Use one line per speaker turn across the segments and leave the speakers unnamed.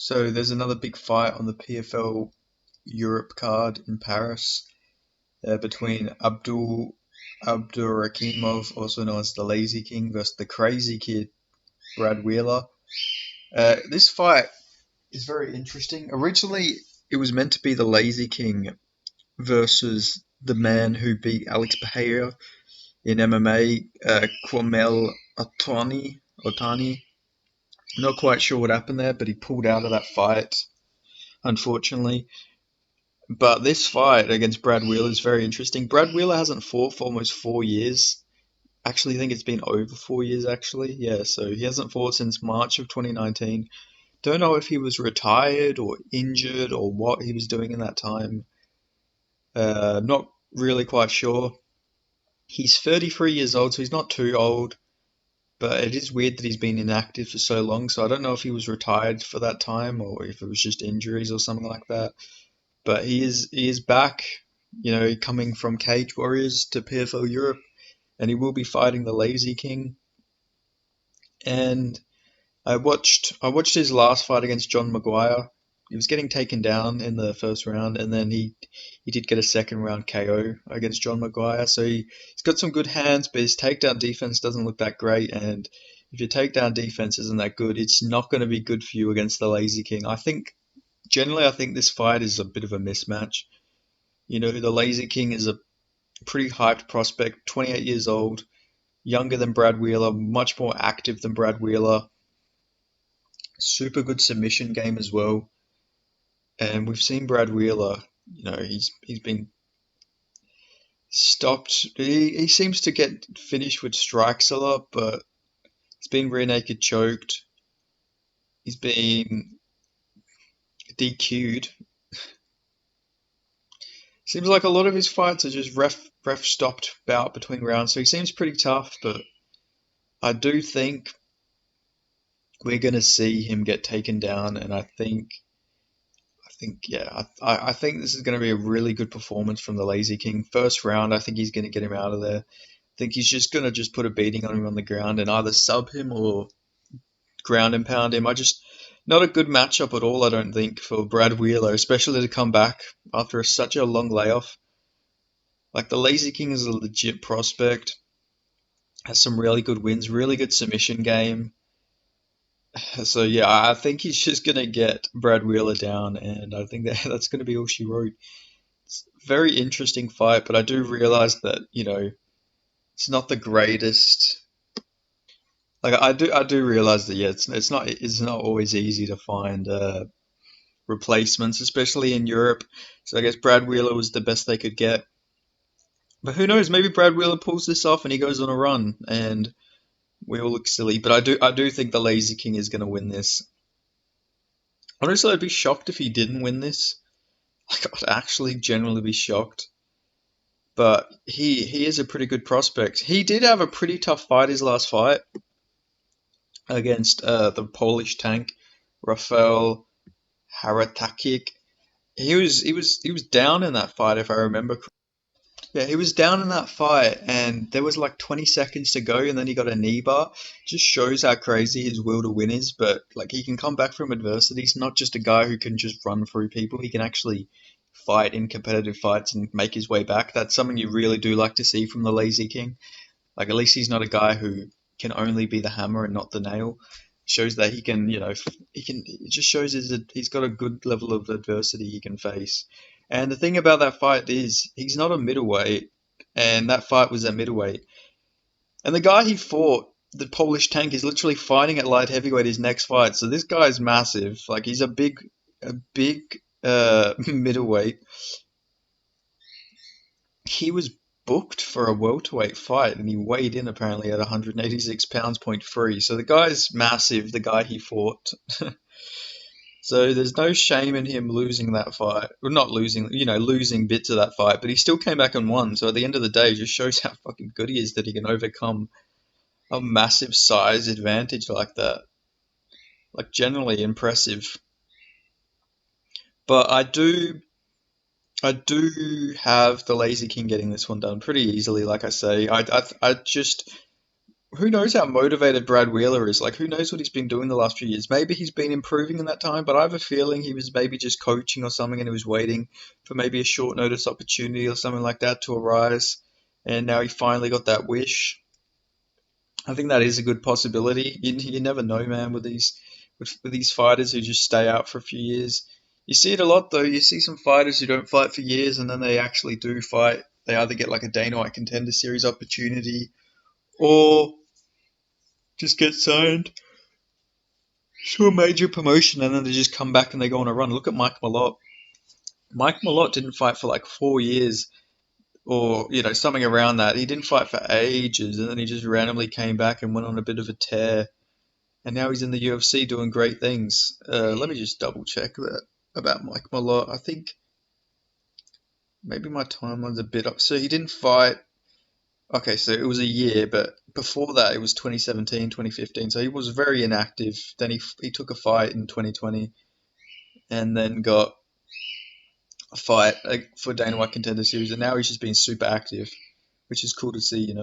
So there's another big fight on the PFL Europe card in Paris between Abdul Abdouraguimov, also known as the Lazy King, versus the Crazy Kid, Brad Wheeler. This fight is very interesting. Originally, it was meant to be the Lazy King versus the man who beat Alex Pereira in MMA, Kwamel Otani. Not quite sure what happened there, but he pulled out of that fight, unfortunately. But this fight against Brad Wheeler is very interesting. Brad Wheeler hasn't fought for almost 4 years. Actually, I think it's been over 4 years, actually. Yeah, so he hasn't fought since March of 2019. Don't know if he was retired or injured or what he was doing in that time. Not really quite sure. He's 33 years old, so he's not too old. But it is weird that he's been inactive for so long. So I don't know if he was retired for that time or if it was just injuries or something like that. But he is back, coming from Cage Warriors to PFL Europe, and he will be fighting the Lazy King. And I watched his last fight against John Maguire. He was getting taken down in the first round, and then he did get a second round KO against John Maguire. So he's got some good hands, but his takedown defense doesn't look that great. And if your takedown defense isn't that good, it's not going to be good for you against the Lazy King. I think this fight is a bit of a mismatch. The Lazy King is a pretty hyped prospect, 28 years old, younger than Brad Wheeler, much more active than Brad Wheeler, super good submission game as well. And we've seen Brad Wheeler, he's been stopped. He seems to get finished with strikes a lot, but he's been rear naked choked. He's been DQ'd. Seems like a lot of his fights are just ref stopped bout between rounds, so he seems pretty tough, but I do think we're gonna see him get taken down, and I think yeah, I think this is gonna be a really good performance from the Lazy King. First round, I think he's gonna get him out of there. I think he's just gonna just put a beating on him on the ground and either sub him or ground and pound him. I just not a good matchup at all, I don't think, for Brad Wheeler, especially to come back after such a long layoff. Like the Lazy King is a legit prospect, has some really good wins, really good submission game. So yeah, I think he's just gonna get Brad Wheeler down, and I think that that's gonna be all she wrote. It's a very interesting fight, but I do realize that it's not the greatest. Like I do realize that yeah, it's not always easy to find replacements, especially in Europe. So I guess Brad Wheeler was the best they could get. But who knows? Maybe Brad Wheeler pulls this off and he goes on a run, and we all look silly. But I do think the Lazy King is going to win this. Honestly, I'd be shocked if he didn't win this. Like, I'd actually genuinely be shocked. But he is a pretty good prospect. He did have a pretty tough fight his last fight against the Polish tank, Rafael Haratakik. He was down in that fight if I remember. Yeah, he was down in that fight, and there was like 20 seconds to go, and then he got a knee bar. Just shows how crazy his will to win is. But like, he can come back from adversity. He's not just a guy who can just run through people. He can actually fight in competitive fights and make his way back. That's something you really do like to see from the Lazy King. Like, at least he's not a guy who can only be the hammer and not the nail. Shows that he can, he can. It just shows he's got a good level of adversity he can face. And the thing about that fight is he's not a middleweight, and that fight was at middleweight. And the guy he fought, the Polish tank, is literally fighting at light heavyweight his next fight. So this guy's massive. Like, he's a big middleweight. He was booked for a welterweight fight, and he weighed in apparently at 186 pounds point three. So the guy's massive. The guy he fought. So there's no shame in him losing that fight. Well, not losing, losing bits of that fight, but he still came back and won. So at the end of the day, it just shows how fucking good he is that he can overcome a massive size advantage like that. Like, generally impressive. But I do have the Lazy King getting this one done pretty easily. Like I say, I just who knows how motivated Brad Wheeler is? Like, who knows what he's been doing the last few years? Maybe he's been improving in that time, but I have a feeling he was maybe just coaching or something and he was waiting for maybe a short notice opportunity or something like that to arise. And now he finally got that wish. I think that is a good possibility. You never know, man, with these fighters who just stay out for a few years. You see it a lot, though. You see some fighters who don't fight for years and then they actually do fight. They either get like a Dana White Contender Series opportunity or just get signed to a major promotion and then they just come back and they go on a run. Look at Mike Malott. Mike Malott didn't fight for like 4 years or, something around that. He didn't fight for ages and then he just randomly came back and went on a bit of a tear. And now he's in the UFC doing great things. Let me just double check that about Mike Malott. I think maybe my timeline's a bit up. So he didn't fight. Okay, so it was a year, but before that it was 2017, 2015. So he was very inactive. Then he took a fight in 2020 and then got a fight for Dana White Contender Series, and now he's just been super active, which is cool to see.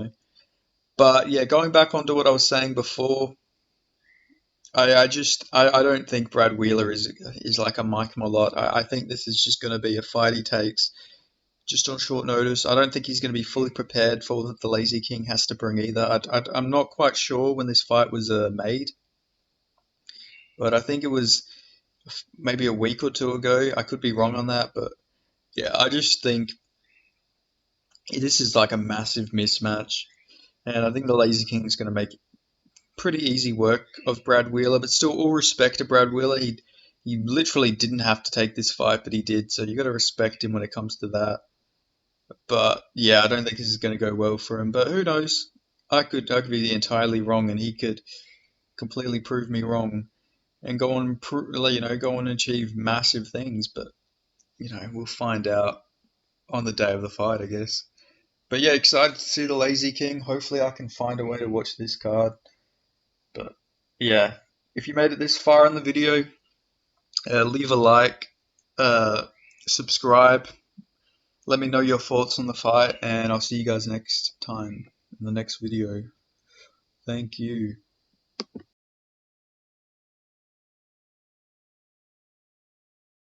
But yeah, going back onto what I was saying before, I don't think Brad Wheeler is like a Mike Malott. I think this is just going to be a fight he takes just on short notice. I don't think he's going to be fully prepared for what the Lazy King has to bring either. I'm not quite sure when this fight was made, but I think it was maybe a week or two ago. I could be wrong on that, but yeah, I just think this is like a massive mismatch, and I think the Lazy King is going to make pretty easy work of Brad Wheeler. But still, all respect to Brad Wheeler. He literally didn't have to take this fight, but he did. So you got to respect him when it comes to that. But yeah, I don't think this is going to go well for him. But who knows? I could be entirely wrong, and he could completely prove me wrong and go on, go on and achieve massive things. But we'll find out on the day of the fight, I guess. But yeah, excited to see the Lazy King. Hopefully, I can find a way to watch this card. But yeah, if you made it this far in the video, leave a like, uh, subscribe. Let me know your thoughts on the fight, and I'll see you guys next time in the next video. Thank you.